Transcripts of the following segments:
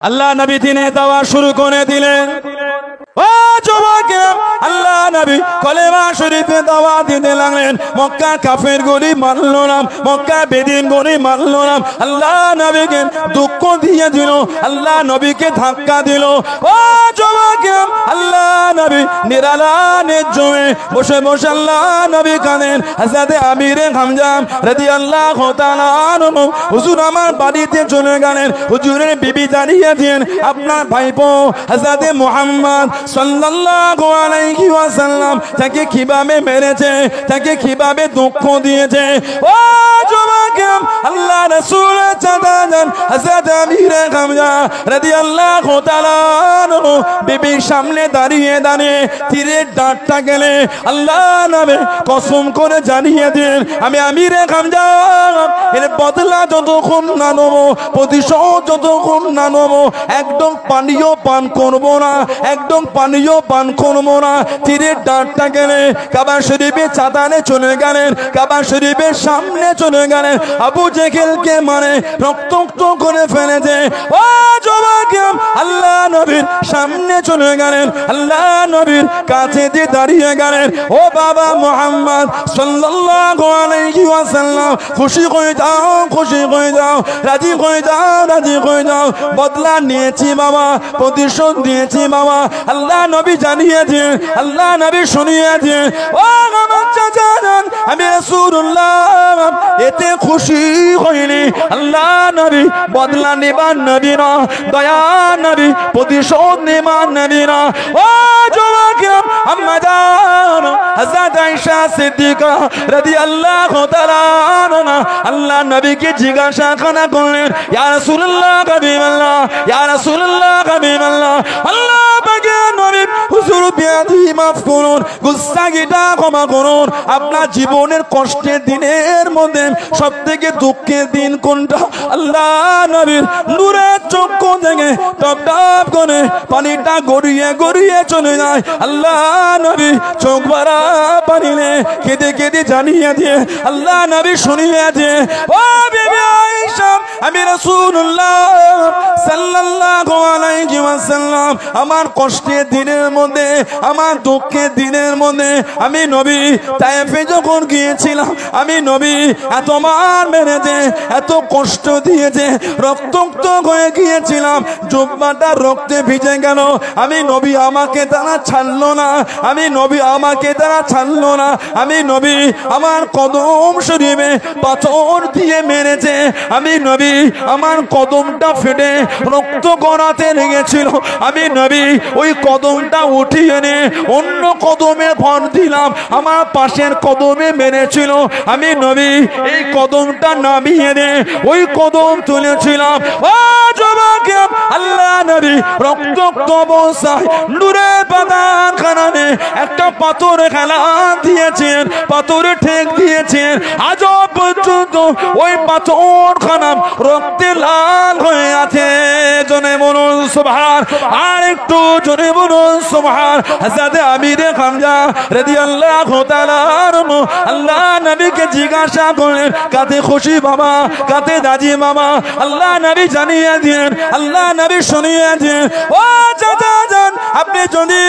আল্লাহ নবী দিনে দাওয়া শুরু করে দিলেন। ও যুবকে, আল্লাহ নবী কলেমা শরীফে দাওয়া দিতে লাগলেন। মক্কা কাফের গলি মানল না, মক্কা বেদিন গলি মানল না। আল্লাহ নবীকে দুঃখ দিয়ে দিল, আল্লাহ নবীকে ধাক্কা দিল। ও যুবকে, আল্লাহ নবী নিরালানের জমে বসে বসে আল্লাহ নবী কাঁদেন। হযরত আমিরে হামজা রাদিয়াল্লাহু তাআলা আনহু হুজুর আমার বাড়িতে চলে গেলেন। হুজুরের বিবি জানিয়ে দিলেন আপনার ভাইপো হযরত মুহাম্মদ সাল্লাল্লাহু আলাইহি ওয়াসাল্লাম তাকে কিভাবে মেরেছে, তাকে কিভাবে দুঃখ দিয়েছে। ও যুবক, আল্লাহ রাসূল চাঁদান হযরত আমিরে হামজা রাদিয়াল্লাহু তাআলা আনহু বিবির সামনে দাঁড়িয়ে দাঁড়িয়ে তীরের ডাঁটটা গেলে আল্লাহ নামে কসম করে জানিয়ে দিলেন আমি আমিরে হামজা এর বদলা যতক্ষণ না নেবো, প্রতিশোধ যতক্ষণ না নেবো, একদম পানীয় পান করবো না, একদম পানীয় পান করবো না। তীরের ডাঁটটা গেলে কাবা শরীফে চাঁদানে চলে গেলেন, কাবা শরীফের সামনে চলে গেলেন। আবু জেহেলকে মানে রক্তাক্ত করে ফেলেছে। ও যুবক, আল্লাহ নবীর সামনে চলে গেলেন, আল্লাহ নবীর কাছে যে দাঁড়িয়ে গেলেন। ও বাবা মুহাম্মদ সাল্লাল্লাহু আলাইহি ওয়াসাল্লাম, খুশি হয়ে যাও, খুশি হয়ে যাও, রাজি হয়ে যাও, রাজি হয়ে যাও। বদলা নিয়েছি বাবা, প্রতিশোধ নিয়েছি বাবা। আল্লাহ নবী জানিয়েছেন, আল্লাহ নবী শুনিয়েছেন। ও আমার চাচা জান, আমি রাসূলুল্লাহ এতে খুশি হইনি। আল্লাহ নবী বদলা নেবার নবী না, দয়া নবী প্রতিশোধ নেবার নবী না। ও যুবক, আম্মা জান হযরত আয়েশা সিদ্দিকা রাদিয়াল্লাহু তাআলা আনহা আল্লাহ নবীকে জিজ্ঞাসা করলেন ইয়া রাসূলুল্লাহ হাবিবাল্লাহ, ইয়া রাসূলুল্লাহ হাবিবাল্লাহ, আল্লাহ পাকের নবী হুজুর বিয়াদি মাফ করুন, গুস্তাগিটা ক্ষমা করুন। আপনার জীবনের কষ্টের দিনের মধ্যে সবথেকে দুঃখের দিন কোনটা? আল্লাহ নবীর নূরের চক্ষু থেকে টপ টপ করে পানিটা গড়িয়ে গড়িয়ে চলে যায়। আল্লাহ নবী চোখ ভরা পানি নে কেঁদে কেঁদে জানিয়ে দিয়ে আল্লাহ নবী শুনিয়ে দিয়ে ও বিবি আয়েশা, আমি রাসূলুল্লাহ সাল্লাল্লাহু আলাইহি ওয়াসাল্লাম আমার কষ্টের দিনের মধ্যে, আমার দুঃখের দিনের মধ্যে আমি নবী তায়েফে যখন গিয়েছিলাম, আমি নবী এত মার মেরেছে, এত কষ্ট দিয়েছে, রক্তাক্ত হয়ে গিয়েছিলাম, জুব্বাটা রক্তে ভিজে গেল। আমি নবী আমাকে তারা ছাড়লো না, আমি নবী আমাকে তারা ছাড়লো না। আমি নবী আমার কদম শরীফে পাথর দিয়ে মেরেছে, আমি নবী আমার কদমটা ফেটে রক্ত গড়াতে লেগেছিল। আমি নবী ওই কদমটা উঠিয়ে এনে অন্য কদমে ভর দিলাম, আমার পাশের কদমে মেরেছিল। আমি নবী এই কদমটা নামিয়ে এনে ওই কদম তুলেছিলাম। ও যুবক, আল্লাহ নবী রক্তাক্ত অবস্থায় নূরের পাতার খানানে একটা পাথর খেলা দিয়েছেন, পাথরে ঠেক দিয়েছেন। আজ পর্যন্ত ওই পাথর খানা রক্তে লাল হয়ে আছে। জনে বলুন সুবহান, আর একটু জনে বলুন সুবহান। হযরত আমিরে হামজা রাদিয়াল্লাহু তাআলা আনহু আল্লাহ নবীকে জিজ্ঞাসা করলেন কাতে খুশি বাবা, কাতে রাজি বাবা? আল্লাহ নবী জানিয়ে দিলেন, আল্লাহ নবী শুনিয়ে দিলেন ও চাচা জান, আপনি যদি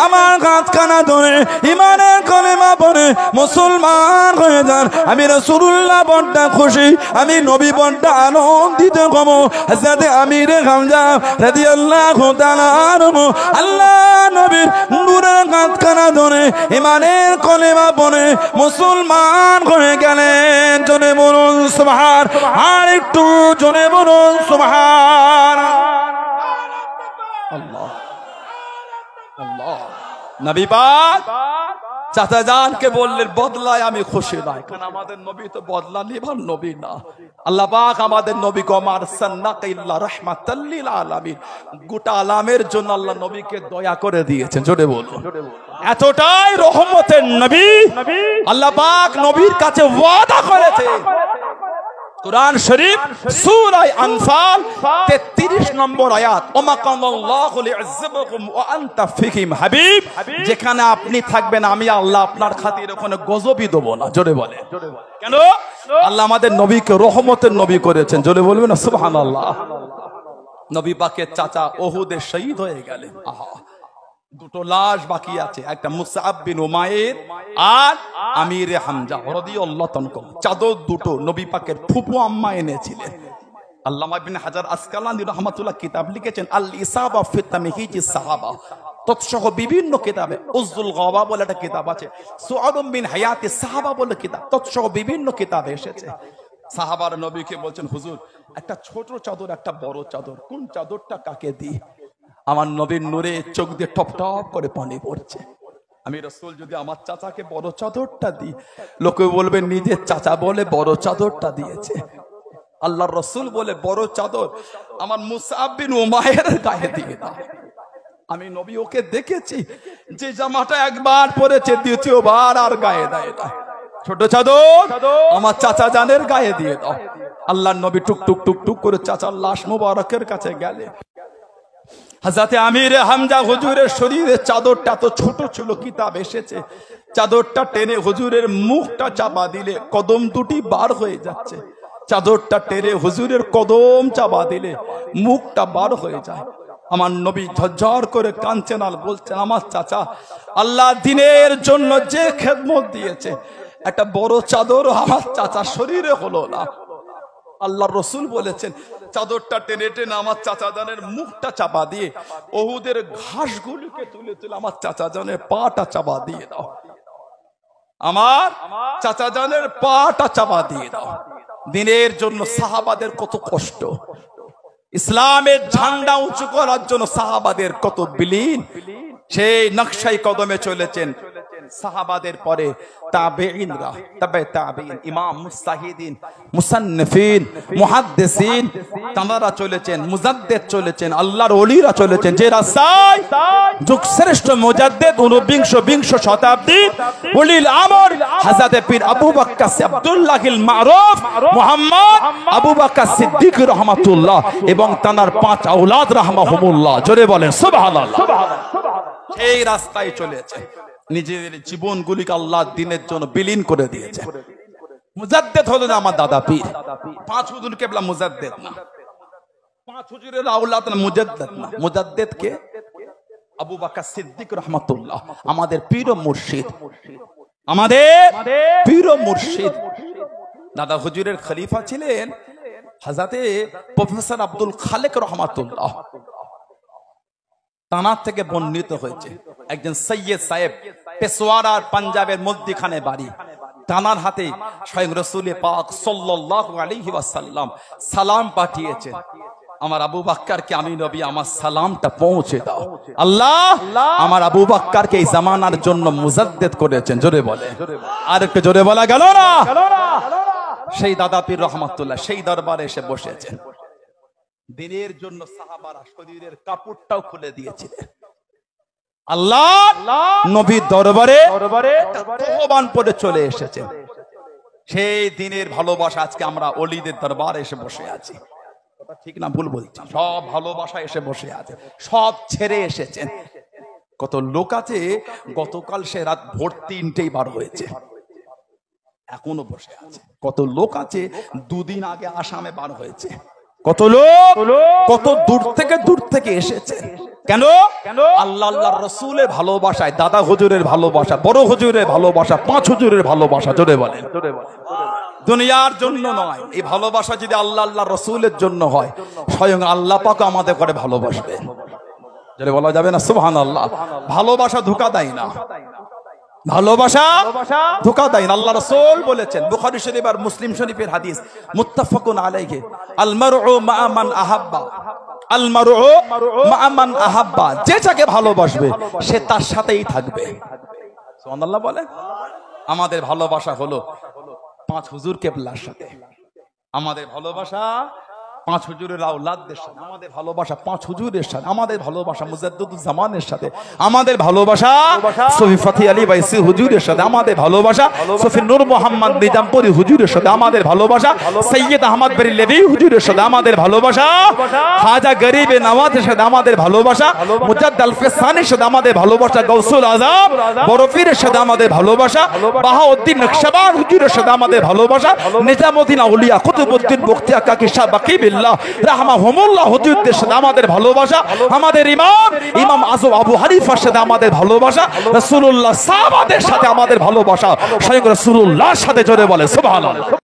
আমার হাতখানা ধরে ঈমানের কলেমা পড়ে মুসলমান হয়ে যান, আমি রাসূলুল্লাহ বড় খুশি, আমি নবী বড় আনন্দিত হব। হযরত আমিরে হামজা রাদিয়াল্লাহু তাআলা আনহু আল্লাহ নবীর নূরের হাতখানা ধরে ঈমানের কলেমা পড়ে মুসলমান হয়ে গেলেন। জনে বলুন সুবহান, আর একটু জনে বলুন সুবহান। আল্লাহ আল্লাহ। নবী পাক চাচা জানকে বললেন বদলায় আমি খুশি নাই, কারণ আমাদের নবী তো বদলা নেবার নবী না। আল্লাহ পাক আমাদের নবীকে আমার সান্নাকা ইল্লা রাহমাতাল লিল আলামিন, গোটা আলামের জন্য আল্লাহ নবীকে দয়া করে দিয়েছেন। জোরে বলুন, এতটাই রহমতের নবী আল্লাহ পাক নবীর কাছে ওয়াদা করেছে। কুরআন শরীফ সূরা আনফাল 33 নম্বর আয়াত, ওমা কানাল্লাহু লিউযিবাকুম ওয়া আনতা ফীহিম হাবিব, যেখানে আপনি থাকবেন আমি আল্লাহ আপনার খাতিরে ওখানে গজবই দেব না। জোরে বলে কেন? আল্লাহ আমাদের নবীকে রহমতের নবী করেছেন। জোরে বলবেন না সুবহানাল্লাহ। নবী পাকের চাচা ওহুদে শহীদ হয়ে গেলেন। আহা, দুটো লাশ বাকি আছে, একটা মুসআব বিন উমাইর আর আমির হামজা রাদিয়াল্লাহু তাআলা। চাদর দুটো নবী পাকের ফুফু আম্মা এনেছিলেন। আল্লামা ইবনে হাজার আসকালানী রাহমাতুল্লাহ কিতাব লিখেছেন আল ইসাবা ফি তামহিজিস সাহাবা, তৎসহ বিভিন্ন কিতাবে উজুল গাবা বলে একটা কিতাব আছে, সুআলুম মিন হায়াতিস সাহাবা বলে কিতাব, তৎসহ বিভিন্ন কিতাবে এসেছে। সাহাবার নবীকে বলছেন, হুজুর একটা ছোট চাদর একটা বড় চাদর, কোন চাদরটা কাকে দিই? আমার নবীর নূরে চোখ দিয়ে টপ টপ করে পানি পড়ছে। আমি রাসূল যদি আমার চাচাকে বড় চাদরটা দিই, লোকে বলবে নিজের চাচা বলে বড় চাদরটা দিয়েছে। আল্লাহর রাসূল বলে বড় চাদর আমার মুসআব বিন উমাইরের গায়ে দিয়ে দাও। আমি নবী ওকে দেখেছি যে জামাটা একবার পরেছে দ্বিতীয়বার আর গায়ে দেয় না। ছোট চাদর আমার চাচা জানের গায়ে দিয়ে দাও। আল্লাহর নবী টুক টুক টুক টুক করে চাচার লাশ মুবারকের কাছে গেলেন। হযরতে আমির হামজা হুজুরের শরীরে চাদরটা তো ছোট ছিল, কিতাব এসেছে চাদরটা টেনে হুজুরের মুখটা চাপা দিলে কদম দুটি বার হয়ে যাচ্ছে। চাদরটা টেনে হুজুরের কদম চাপা দিলে মুখটা বার হয়ে যায়। আমার নবী ঝরঝর করে কাঁদছেন আর বলছেন, আমার চাচা আল্লাহ দিনের জন্য যে খেদমত দিয়েছে, একটা বড় চাদর আমার চাচা শরীরে হলো না। আল্লাহর রাসূল বলেছেন, চাদরটা টেনে টেনে আমার চাচা জানের মুখটা চাপা দিয়ে ওহুদের ঘাসগুলিকে তুলে তুলে আমার চাচা জানের পাটা চাপা দিয়ে দাও। আমার চাচা জানের পাটা চাপা দিয়ে দাও। দিনের জন্য সাহাবাদের কত কষ্ট, ইসলামের ঝান্ডা উঁচু করার জন্য সাহাবাদের কত বিলীন, সেই নকশাই কদমে চলেছেন। সাহাবাদের পরে তাবেঈনরা, তবে তাবেঈন, ইমাম মুজতাহিদিন, মুসান্নিফিন, মুহাদ্দিসিন তারা চলেছেন, মুজাদ্দিদ চলেছেন, আল্লাহর ওলিরা চলেছেন। যে রাস্তায় যুগশ্রেষ্ঠ মুজাদ্দিদ বিংশ শতাব্দী উলিল আমর হযরত পীর আবু বকর আব্দুল্লাহিল মারুফ মুহাম্মদ আবু বকর সিদ্দিক রাহমাতুল্লাহ এবং তার 5 আওলাদ রাহমাহুমুল্লাহ, জোরে বলেন সুবহানাল্লাহ। এই রাস্তায় চলেছে, নিজেদের জীবনগুলিকে আল্লাহর দ্বীনের জন্য বিলীন করে দিয়েছে। মুজাদ্দিদ হলেন আমার দাদা পীর। 5 হুজুর কেবলা মুজাদ্দিদ না, 5 হুজুরের আওলাদ না, মুজাদ্দিদ না। মুজাদ্দিদ কে? আবু বকর সিদ্দিক রাহমাতুল্লাহ, আমাদের পীর ও মুর্শিদ, আমাদের পীর ও মুর্শিদ। দাদা হুজুরের খলিফা ছিলেন হযরতে প্রফেসর আব্দুল খালেক রাহমাতুল্লাহ। তানার থেকে বর্ণিত হয়েছে একজন সৈয়দ সাহেব, পেশোয়ার আর পাঞ্জাবের মধ্যখানে বাড়ি। তানার হাতে স্বয়ং রাসূল পাক সাল্লাল্লাহু আলাইহি ওয়াসাল্লাম সালাম পাঠিয়েছেন, আমার আবু বকরকে আমি নবী আমার সালামটা পৌঁছে দাও। আল্লাহ আমার আবু বকরকে এই জামানার জন্য মুজাদ্দিদ করেছেন, জোরে বলে, আর একটু জোরে বলা গেল না? সেই দাদা পীর রহমাতুল্লাহ সেই দরবারে এসে বসেছেন। দিনের জন্য সাহাবারা শরীরের কাপড়টাও খুলে দিয়েছিলেন। আল্লাহ নবীর দরবারে তহবান পরে চলে এসেছেন। সেই দিনের ভালোবাসা আজকে আমরা ওলিদের দরবারে এসে বসে আছি। ঠিক না ভুল বলছি? সব ভালোবাসা এসে বসে আছে, সব ছেড়ে এসেছেন। কত লোক আছে গতকাল সে রাত ভোর 3টেই বার হয়েছে, এখনো বসে আছে। কত লোক আছে 2 দিন আগে আসামে বার হয়েছে। কত লোক কত দূর থেকে এসেছে। কেন? আল্লাহ আল্লাহর রাসূলের ভালোবাসায়, দাদা হুজুরের ভালোবাসা, বড় হুজুরের ভালোবাসা, 5 হুজুরের ভালোবাসা, জোরে বলেন। দুনিয়ার জন্য নয়, এই ভালোবাসা যদি আল্লাহ আল্লাহর রাসূলের জন্য হয়, স্বয়ং আল্লাহ পাক আমাদের করে ভালোবাসবেন, জোরে বলা যাবে না সুবহানাল্লাহ। ভালোবাসা ধোঁকা দেয় না, ভালোবাসা ধোঁকা দেয় না। আল্লাহ রাসূল বলেছেন, বুখারী শরীফ আর মুসলিম শরীফের হাদিস, মুত্তাফাকুন আলাইহি, আল মারউ মা মান আহাব্বা, আল মারউ মা মান আহাব্বা, যে যাকে ভালোবাসবে সে তার সাথেই থাকবে। সুবহানাল্লাহ বলেন। আমাদের ভালোবাসা হলো 5 হুজুর কেবলার সাথে, আমাদের ভালোবাসা 5 হুজুরের আওলাদদের সাথে, আমাদের ভালোবাসা 5 হুজুরের সাথে, আমাদের ভালোবাসা মুজাদ্দিদুজ জামানের সাথে, আমাদের ভালোবাসা সফি ফতি আলী বাইসি হুজুরের সাথে, আমাদের ভালোবাসা সফি নূর মোহাম্মদ নিজামপুরি হুজুরের সাথে, আমাদের ভালোবাসা সৈয়দ আহমদ বেরেলভী হুজুরের সাথে, আমাদের ভালোবাসা খাজা গরিবে নওয়াজের সাথে, আমাদের ভালোবাসা মুজাদ্দিদ আল ফিসানির সাথে, আমাদের ভালোবাসা গাউসুল আজম বড় পীরের সাথে, আমাদের ভালোবাসা বাহাউদ্দিন নকশবন্দ হুজুরের সাথে, আমাদের ভালোবাসা নিজামউদ্দিন আউলিয়া কুতুবউদ্দিন বখতিয়ার কাকি শাহ বাকি ফিল্লাহ রাহমাহুমুল্লাহ হুজুরদের সাথে আমাদের ভালোবাসা, আমাদের ইমাম আযম আবু হানিফার সাথে আমাদের ভালোবাসা, রাসূলুল্লাহ সাহাবাদের সাথে আমাদের ভালোবাসা, স্বয়ং রাসূলুল্লাহর সাথে জোরে বলে সুবহানাল্লাহ।